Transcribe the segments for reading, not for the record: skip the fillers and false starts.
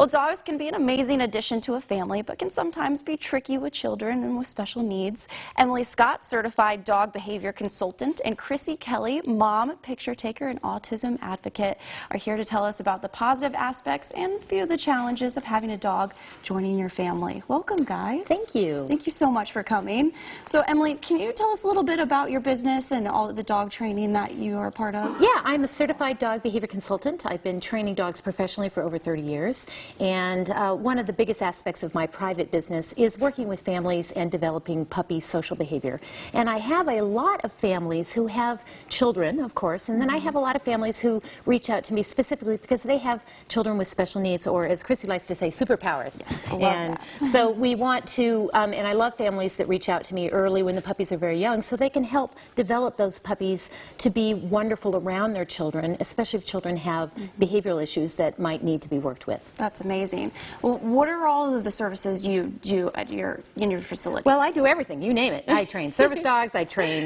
Well, dogs can be an amazing addition to a family, but can sometimes be tricky with children and with special needs. Emily Scott, certified dog behavior consultant, and Chrissy Kelly, mom, picture taker, and autism advocate, are here to tell us about the positive aspects and a few of the challenges of having a dog joining your family. Welcome, guys. Thank you. Thank you so much for coming. So, Emily, can you tell us a little bit about your business and all of the dog training that you are a part of? Yeah, I'm a certified dog behavior consultant. I've been training dogs professionally for over 30 years. And one of the biggest aspects of my private business is working with families and developing puppy social behavior. And I have a lot of families who have children, of course, and then I have a lot of families who reach out to me specifically because they have children with special needs, or as Chrissy likes to say, superpowers. Yes, I love and that. so we want to, and I love families that reach out to me early when the puppies are very young, so they can help develop those puppies to be wonderful around their children, especially if children have behavioral issues that might need to be worked with. That's amazing. Well, what are all of the services you do at in your facility? Well, I do everything. You name it. I train service dogs. I train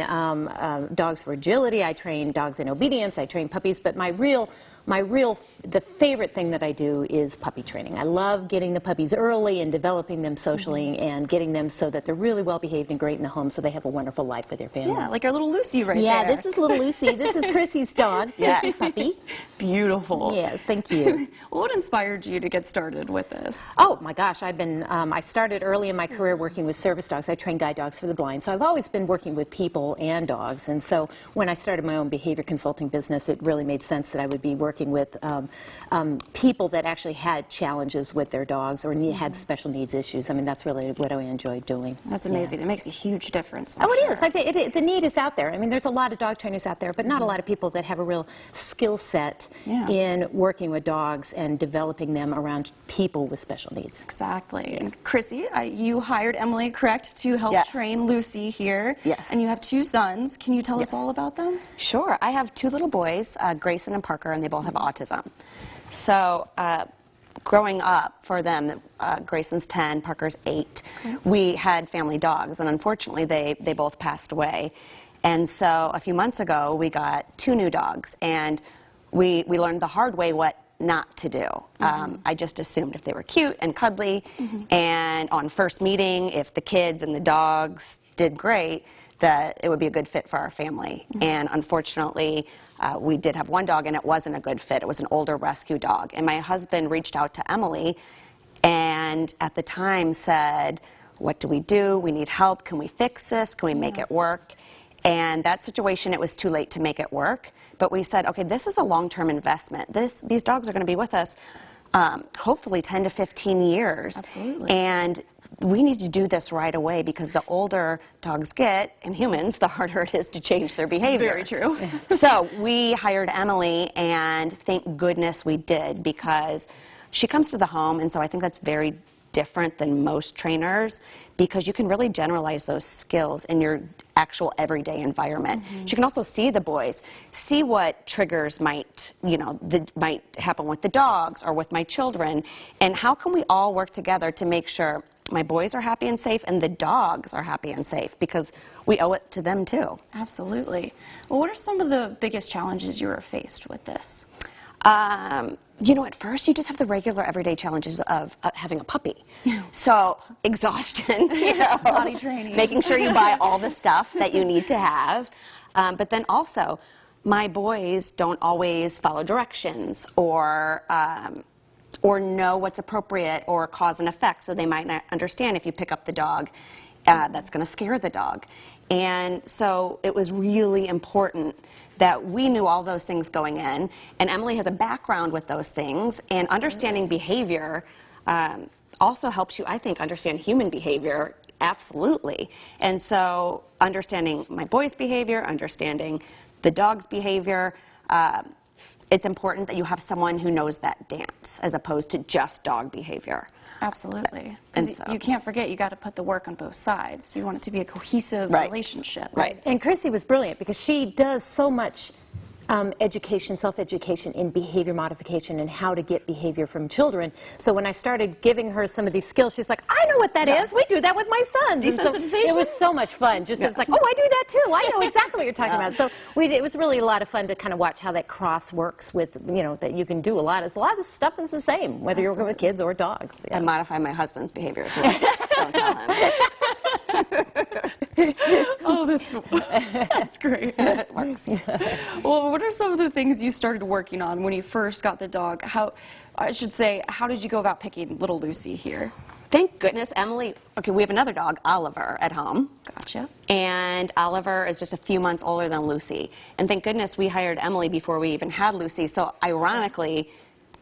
dogs for agility. I train dogs in obedience. I train puppies. But the favorite thing that I do is puppy training. I love getting the puppies early and developing them socially and getting them so that they're really well behaved and great in the home, so they have a wonderful life with their family. Yeah, like our little Lucy right there. Yeah, this is little Lucy. This is Chrissy's dog. Yes. Chrissy's puppy. Beautiful. Yes, thank you. What inspired you to get started with this? Oh my gosh, I started early in my career working with service dogs. I train guide dogs for the blind, so I've always been working with people and dogs. And so when I started my own behavior consulting business, it really made sense that I would be working with people that actually had challenges with their dogs or had special needs issues. I mean, that's really what I enjoyed doing. That's amazing. It makes a huge difference. Oh, it is. Like the need is out there. I mean, there's a lot of dog trainers out there, but not a lot of people that have a real skill set in working with dogs and developing them around people with special needs. Exactly. Yeah. And Chrissy, you hired Emily, correct, to help train Lucy here. Yes. And you have 2 sons. Can you tell us all about them? Sure. I have 2 little boys, Grayson and Parker, and they both have autism. So growing up for them, Grayson's 10, Parker's 8, we had family dogs, and unfortunately they both passed away. And so a few months ago we got 2 new dogs, and we learned the hard way what not to do. I just assumed if they were cute and cuddly, and on first meeting, if the kids and the dogs did great, that it would be a good fit for our family. And unfortunately, we did have one dog, and it wasn't a good fit. It was an older rescue dog. And my husband reached out to Emily, and at the time said, what do? We need help. Can we fix this? Can we make it work? And that situation, it was too late to make it work. But we said, okay, this is a long-term investment. These dogs are going to be with us hopefully 10 to 15 years. Absolutely. And we need to do this right away, because the older dogs get, and humans, the harder it is to change their behavior. Very true. So we hired Emily, and thank goodness we did, because she comes to the home, and so I think that's very different than most trainers, because you can really generalize those skills in your actual everyday environment. She can also see the boys, see what triggers might happen with the dogs or with my children, and how can we all work together to make sure my boys are happy and safe, and the dogs are happy and safe, because we owe it to them too. Absolutely. Well, what are some of the biggest challenges you are faced with this? At first you just have the regular everyday challenges of having a puppy. So exhaustion, Potty training. making sure you buy all the stuff that you need to have. But then also, my boys don't always follow directions or know what's appropriate or cause and effect, so they might not understand if you pick up the dog, that's going to scare the dog. And so it was really important that we knew all those things going in, and Emily has a background with those things, and understanding behavior also helps you, I think, understand human behavior, absolutely. And so understanding my boy's behavior, understanding the dog's behavior, it's important that you have someone who knows that dance as opposed to just dog behavior. Absolutely. And Because so, you can't forget, you got to put the work on both sides. You want it to be a cohesive relationship. Right. And Chrissy was brilliant because she does so much education, self-education in behavior modification and how to get behavior from children. So when I started giving her some of these skills, she's like, I know what that is. We do that with my sons. And so Desensitization? it was so much fun. Just it was like, oh, I do that too. I know exactly what you're talking about. So it was really a lot of fun to kind of watch how that cross works with, you know, that you can do a lot of the stuff is the same, whether you're working with kids or dogs. I modify my husband's behavior as well. Don't tell him. Oh, that's great. It works. Well, what are some of the things you started working on when you first got the dog? How did you go about picking little Lucy here? Thank goodness Emily, okay, we have another dog, Oliver, at home. Gotcha. And Oliver is just a few months older than Lucy. And thank goodness we hired Emily before we even had Lucy. So ironically,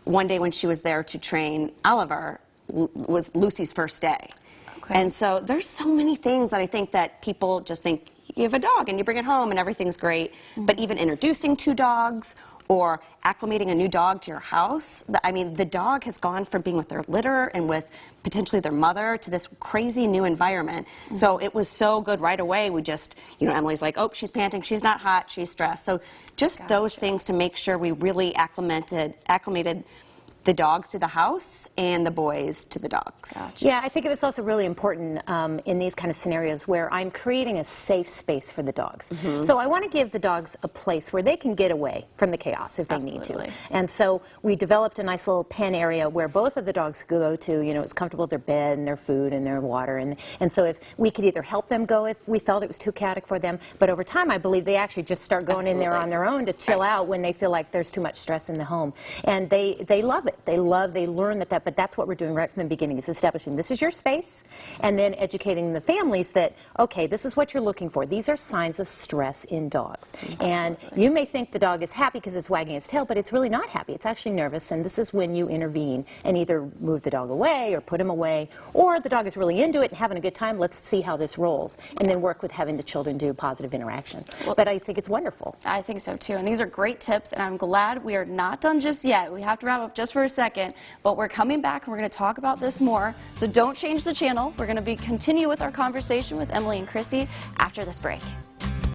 one day when she was there to train Oliver was Lucy's first day. Okay. And so there's so many things that I think that people just think you have a dog and you bring it home and everything's great. But even introducing two dogs or acclimating a new dog to your house, I mean, the dog has gone from being with their litter and with potentially their mother to this crazy new environment. So it was so good right away. We just, you know, Emily's like, oh, she's panting, she's not hot, she's stressed. So just those things to make sure we really acclimated the dogs to the house and the boys to the dogs. Gotcha. Yeah, I think it was also really important in these kind of scenarios where I'm creating a safe space for the dogs. So I want to give the dogs a place where they can get away from the chaos if they need to. And so we developed a nice little pen area where both of the dogs go to, you know, it's comfortable with their bed and their food and their water. And so if we could either help them go if we felt it was too chaotic for them, but over time I believe they actually just start going in there on their own to chill out when they feel like there's too much stress in the home. And they love it. They learn but that's what we're doing right from the beginning, is establishing this is your space, and then educating the families that, okay, this is what you're looking for. These are signs of stress in dogs. And you may think the dog is happy because it's wagging its tail, but it's really not happy. It's actually nervous, and this is when you intervene and either move the dog away or put him away, or the dog is really into it and having a good time, let's see how this rolls, and then work with having the children do positive interaction. But I think it's wonderful. I think so too, and these are great tips, and I'm glad we are not done just yet. We have to wrap up just for a second, but we're coming back and we're going to talk about this more, so don't change the channel. We're going to continue with our conversation with Emily and Chrissy after this break.